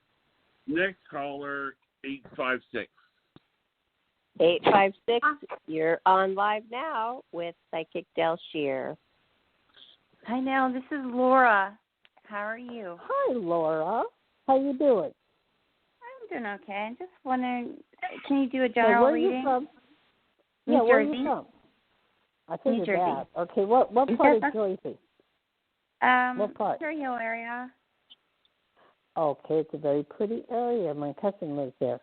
B: Next caller, 856.
C: 856, you're on live now with Psychic Dayle Schear.
K: Hi, Nell. This is Laura. How are you?
D: Hi, Laura. How you doing?
K: I'm doing okay. I'm just wondering, can you do a general reading?
D: Where are you from?
K: New Jersey.
D: Where are you from? I figured
K: New Jersey.
D: that. Okay, what part of Jersey? What part?
K: Ontario area.
D: Okay, it's a very pretty area. My cousin lives there.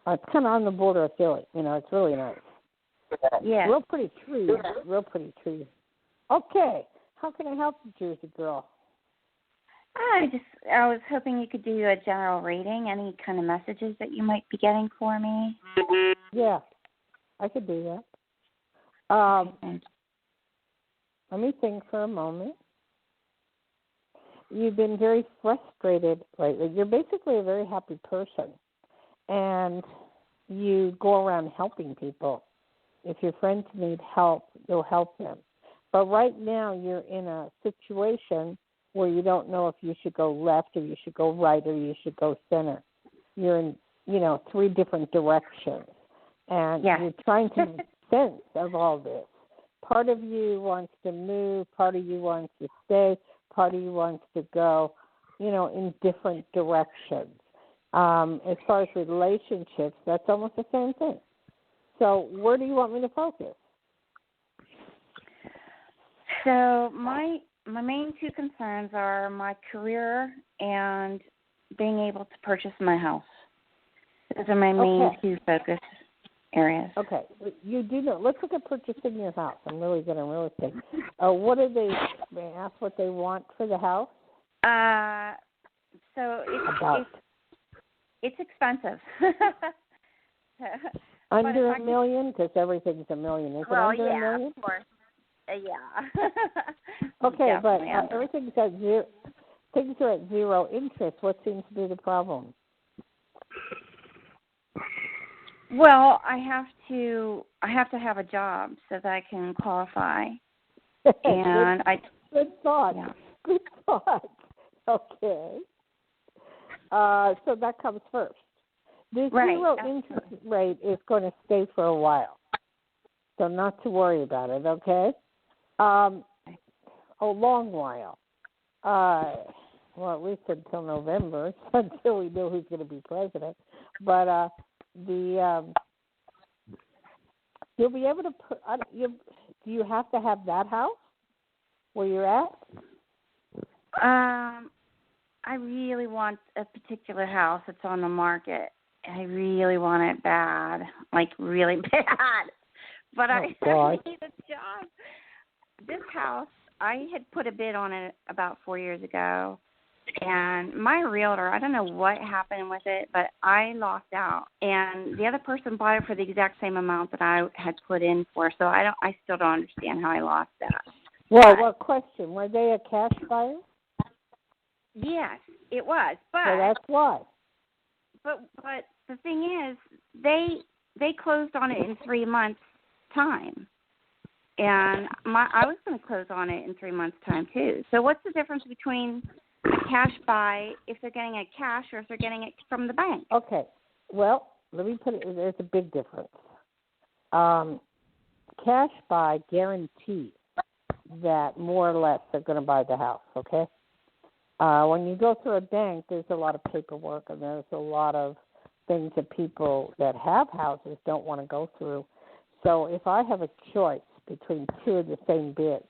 D: It's kind of on the border of Philly. It's really nice.
K: Yeah.
D: Real pretty trees. Okay, how can I help you, Jersey girl?
K: I was hoping you could do a general reading. Any kind of messages that you might be getting for me?
D: Yeah, I could do that. Let me think for a moment. You've been very frustrated lately. You're basically a very happy person, and you go around helping people. If your friends need help, you'll help them. But right now you're in a situation where you don't know if you should go left or you should go right or you should go center. You're in, 3 different directions, and you're trying to make sense of all this. Part of you wants to move, part of you wants to stay, part of you wants to go, in different directions. As far as relationships, that's almost the same thing. So where do you want me to focus?
K: So my main two concerns are my career and being able to purchase my house. Those are my main two focus areas.
D: Okay. You do know. Let's look at purchasing your house. I'm really good on real estate. What do they? May I ask what they want for the house?
K: So it's expensive.
D: Under $1 million, because everything's $1 million. Is it under $1 million?
K: Of course. Yeah.
D: Okay, but everything's at zero. Things are at zero interest. What seems to be the problem?
K: Well, I have to have a job so that I can qualify. And
D: good thought.
K: Yeah.
D: Good thought. Okay. So that comes first. The zero interest rate is going to stay for a while, so not to worry about it. Okay. A long while. Well, at least until November, until we know who's going to be president. But you'll be able to put. Do you have to have that house where you're at?
K: I really want a particular house that's on the market. I really want it bad, like really bad. But I need a job. This house, I had put a bid on it about 4 years ago, and my realtor, I don't know what happened with it, but I lost out, and the other person bought it for the exact same amount that I had put in for. So I still don't understand how I lost that.
D: Well, what question? Were they a cash buyer?
K: Yes, it was. But
D: so that's why.
K: But the thing is, they closed on it in 3 months' time. And I was going to close on it in 3 months' time, too. So what's the difference between a cash buy if they're getting it cash or if they're getting it from the bank?
D: Okay. Well, let me put it, there's a big difference. Cash buy guarantees that more or less they're going to buy the house, okay? When you go through a bank, there's a lot of paperwork and there's a lot of things that people that have houses don't want to go through. So if I have a choice between two of the same bids,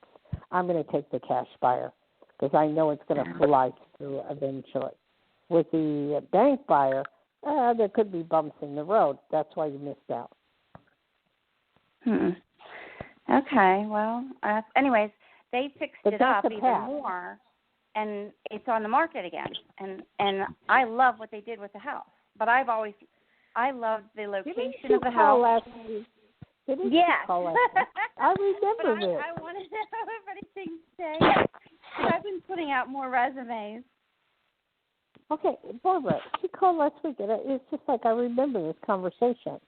D: I'm going to take the cash buyer because I know it's going to fly through eventually. With the bank buyer, there could be bumps in the road. That's why you missed out.
K: Okay, well, anyways, they fixed it up even more, and it's on the market again. And I love what they did with the house. But I loved the location of the house. Yes.
D: I remember this.
K: I wanted to know if anything stayed. So I've been putting out more resumes.
D: Okay, Barbara, she called last week, and it's just like I remember this conversation.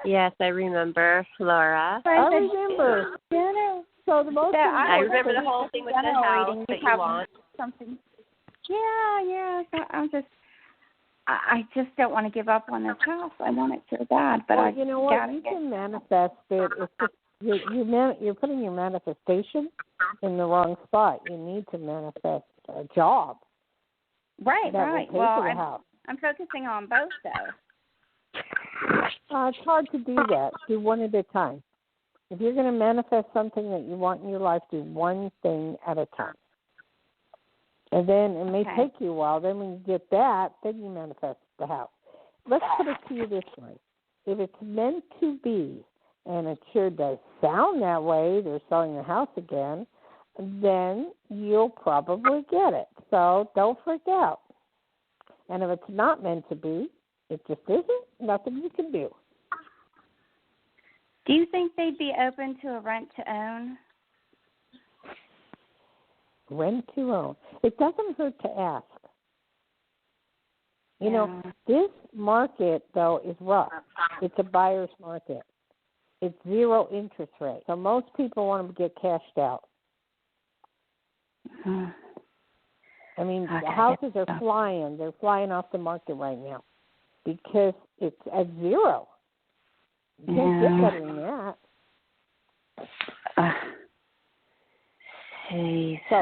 C: Yes, I remember, Laura.
D: I remember. So the most
C: I remember the whole thing with the house that you want.
K: Something. Yeah. I just don't want to give up on this house. I want it so bad, but
D: you know what? You can manifest it. It's just you're putting your manifestation in the wrong spot. You need to manifest a job.
K: Right.
D: Well,
K: I'm focusing on both, though.
D: It's hard to do that. Do one at a time. If you're going to manifest something that you want in your life, do one thing at a time. And then it may take you a while. Then when you get that, then you manifest the house. Let's put it to you this way. If it's meant to be, and it sure does sound that way, they're selling the house again, then you'll probably get it. So don't freak out. And if it's not meant to be, it just isn't, nothing you can do.
K: Do you think they'd be open to a rent-to-own?
D: Rent to own. It doesn't hurt to ask. You know, this market, though, is rough. It's a buyer's market. It's zero interest rate. So most people want to get cashed out. I mean, the houses are flying. They're flying off the market right now because it's at zero. You can't get better than that. So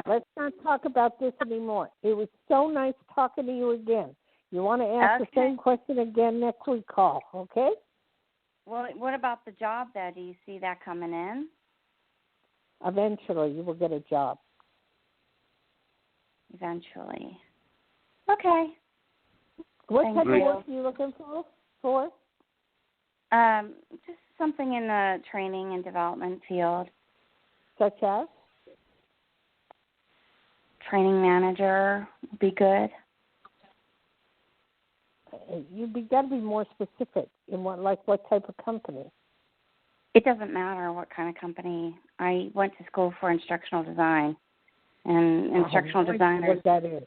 D: let's not talk about this anymore. It was so nice talking to you again. You want to ask the same question again next week, call, okay?
K: Well, what about the job, though? Do you see that coming in?
D: Eventually, you will get a job.
K: Eventually. Okay.
D: What
K: Thank
D: type
K: you.
D: of work are you looking for?
K: Just something in the training and development field.
D: Such as?
K: Training manager would be good.
D: You've got to be more specific in what type of company.
K: It doesn't matter what kind of company. I went to school for instructional design, and instructional designers
D: what that is.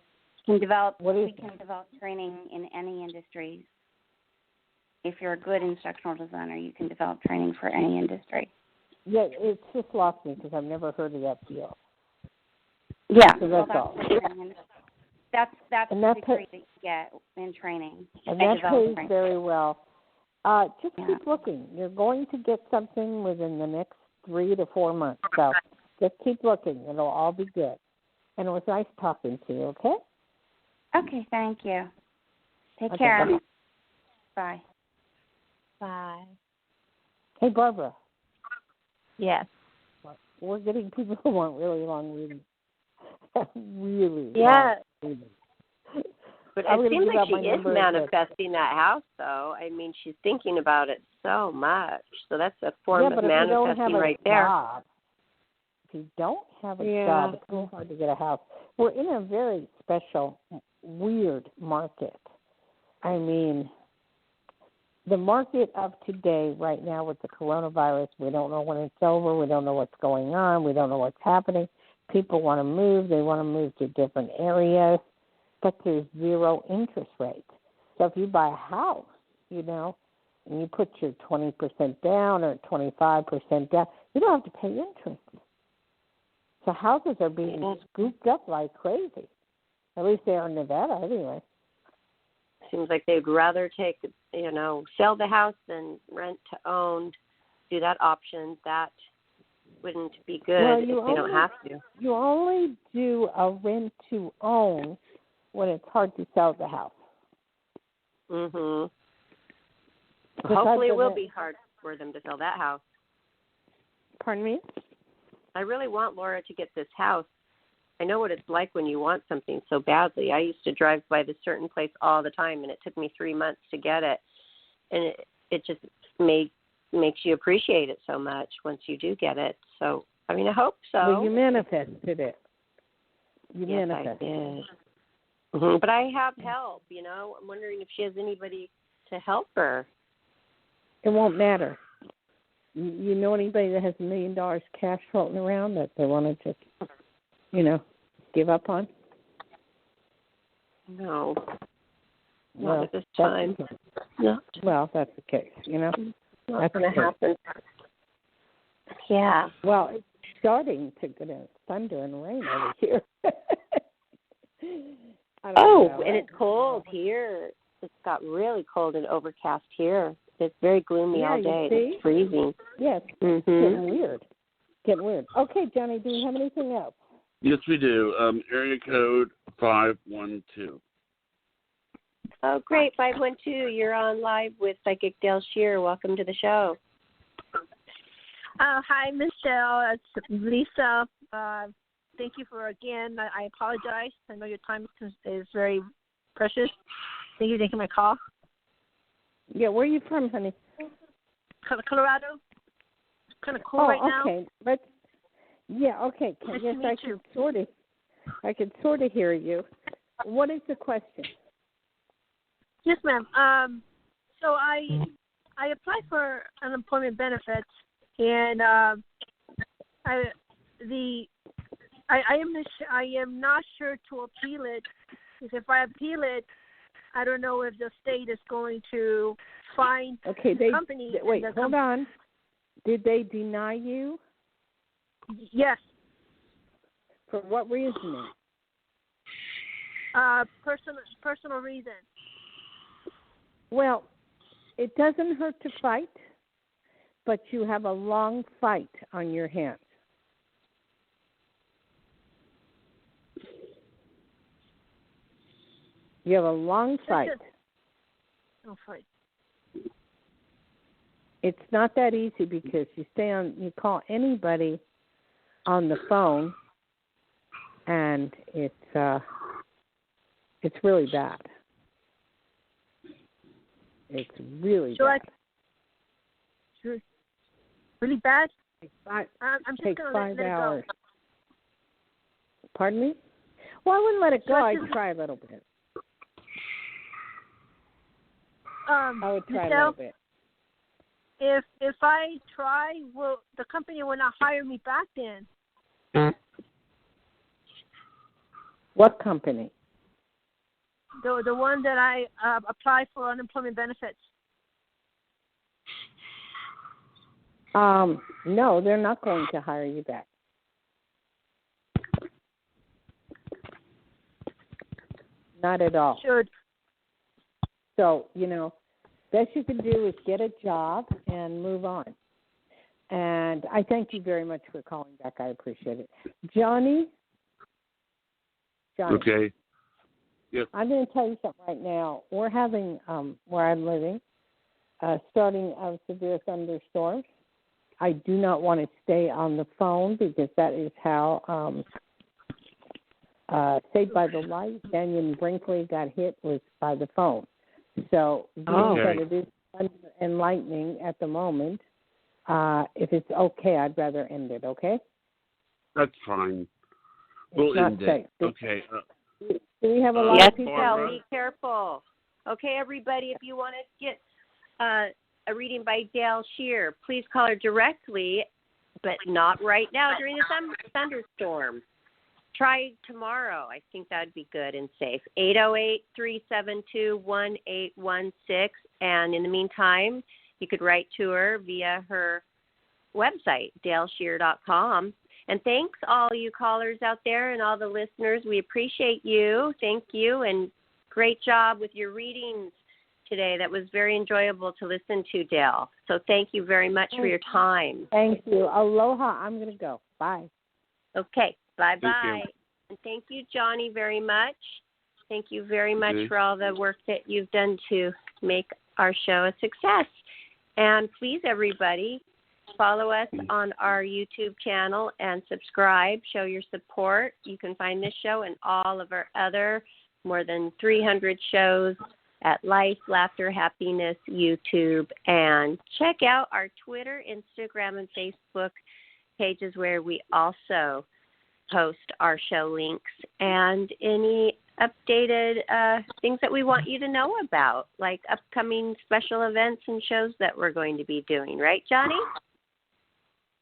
K: can develop.
D: We
K: can develop training in any industry. If you're a good instructional designer, you can develop training for any industry.
D: Yeah, it's just lost me because I've never heard of that field.
K: Yeah,
D: so that's all.
K: That's
D: and
K: the degree that you get in training.
D: And that pays very well. Just keep looking. You're going to get something within the next 3 to 4 months. So just keep looking. It'll all be good. And it was nice talking to you, okay?
K: Okay, thank you. Take care.
C: Bye.
K: Bye.
D: Hey, Barbara.
C: Yes.
D: We're getting people who want really long readings. Really
C: Yeah.
D: long readings.
C: But it seems like she is manifesting that house, though. I mean, she's thinking about it so much. So that's a form of manifesting right there.
D: If you don't have a job, it's so hard to get a house. We're in a very special, weird market. I mean, the market of today, right now with the coronavirus, we don't know when it's over. We don't know what's going on. We don't know what's happening. People want to move. They want to move to different areas, but there's zero interest rate. So if you buy a house, and you put your 20% down or 25% down, you don't have to pay interest. So houses are being scooped up like crazy. At least they are in Nevada anyway.
C: Seems like they'd rather sell the house than rent to own, do that option. That wouldn't be good if they don't have to.
D: You only do a rent to own when it's hard to sell the house.
C: Mhm. Hopefully it will be hard for them to sell that house.
D: Pardon me?
C: I really want Laura to get this house. I know what it's like when you want something so badly. I used to drive by this certain place all the time, and it took me 3 months to get it. And it just makes you appreciate it so much once you do get it. So, I mean, I hope so.
D: Well, you manifested it.
C: Yes, I did. Mm-hmm. But I have help, I'm wondering if she has anybody to help her.
D: It won't matter. You know anybody that has $1 million cash floating around that they want to just, give up on?
C: No. Not at this time. No.
D: Well, that's the case,
C: That's going to happen. Yeah.
D: Well, it's starting to get thunder and rain over here.
C: And it's cold here. It's got really cold and overcast here. It's very gloomy all day. It's freezing.
D: Yes. Getting weird. Okay, Johnny, do you have anything else?
B: Yes, we do. Area code 512.
C: Oh, great. 512. You're on live with Psychic Dayle Schear. Welcome to the show.
H: Hi, Michelle. It's Lisa. Thank you again. I apologize. I know your time is very precious. Thank you for taking my call.
D: Yeah, where are you from, honey?
H: Colorado. Kind of cool right now.
D: Okay. Okay. Yes, I can sort of hear you. What is the question?
H: Yes, ma'am. So I applied for unemployment benefits, and I am not sure to appeal it, because if I appeal it, I don't know if the state is going to fine the company.
D: Wait, hold on. Did they deny you?
H: Yes.
D: For what reason?
H: Personal reason.
D: Well, it doesn't hurt to fight, but you have a long fight on your hands. You have a long fight.
H: Oh, fight.
D: It's not that easy because you call anybody on the phone, and it's really bad. It's really bad.
H: Sure. Really bad?
D: I'm
H: just
D: takes
H: going to
D: 5
H: let
D: hours.
H: it go.
D: Pardon me? Well, I wouldn't let it go. I'd try a little bit. I would try a little bit.
H: If I try, the company will not hire me back then?
D: What company?
H: The one that I applied for unemployment benefits.
D: No, they're not going to hire you back. Not at all.
H: Should.
D: So, best you can do is get a job and move on. And I thank you very much for calling back. I appreciate it. Johnny?
B: Okay. Yes.
D: I'm going to tell you something right now. We're having, where I'm living, starting of severe thunderstorms. I do not want to stay on the phone because that is how Saved by the Light, Daniel Brinkley got hit was by the phone. So that it is thunder and lightning at the moment, if it's okay, I'd rather end it, okay?
B: That's fine.
D: We'll end it.
B: Okay.
D: Do we have a lot
C: yes,
D: of people?
C: Yes, be careful. Okay, everybody, if you want to get a reading by Dayle Schear, please call her directly, but not right now during the thunderstorm. Try tomorrow. I think that would be good and safe. 808-372-1816. And in the meantime, you could write to her via her website, daylesschear.com. And thanks all you callers out there and all the listeners. We appreciate you. Thank you. And great job with your readings today. That was very enjoyable to listen to, Dayle. So thank you very much for your time.
D: Thank you. Aloha. I'm going to go. Bye.
C: Okay. Bye-bye. And thank you, Johnny, very much. Thank you very much for all the work that you've done to make our show a success. And please, everybody, follow us on our YouTube channel and subscribe. Show your support. You can find this show and all of our other more than 300 shows at Life, Laughter, Happiness, YouTube. And check out our Twitter, Instagram, and Facebook pages where we also post our show links and any updated things that we want you to know about, like upcoming special events and shows that we're going to be doing. Right, Johnny?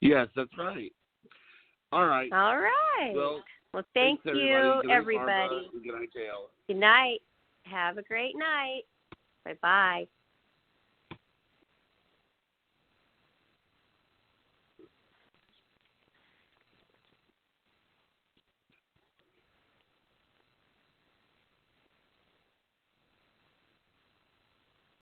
B: Yes, that's right. All right.
C: All right. Well, thank you, everybody.
B: Good night, Dayle.
C: Good night. Have a great night. Bye-bye.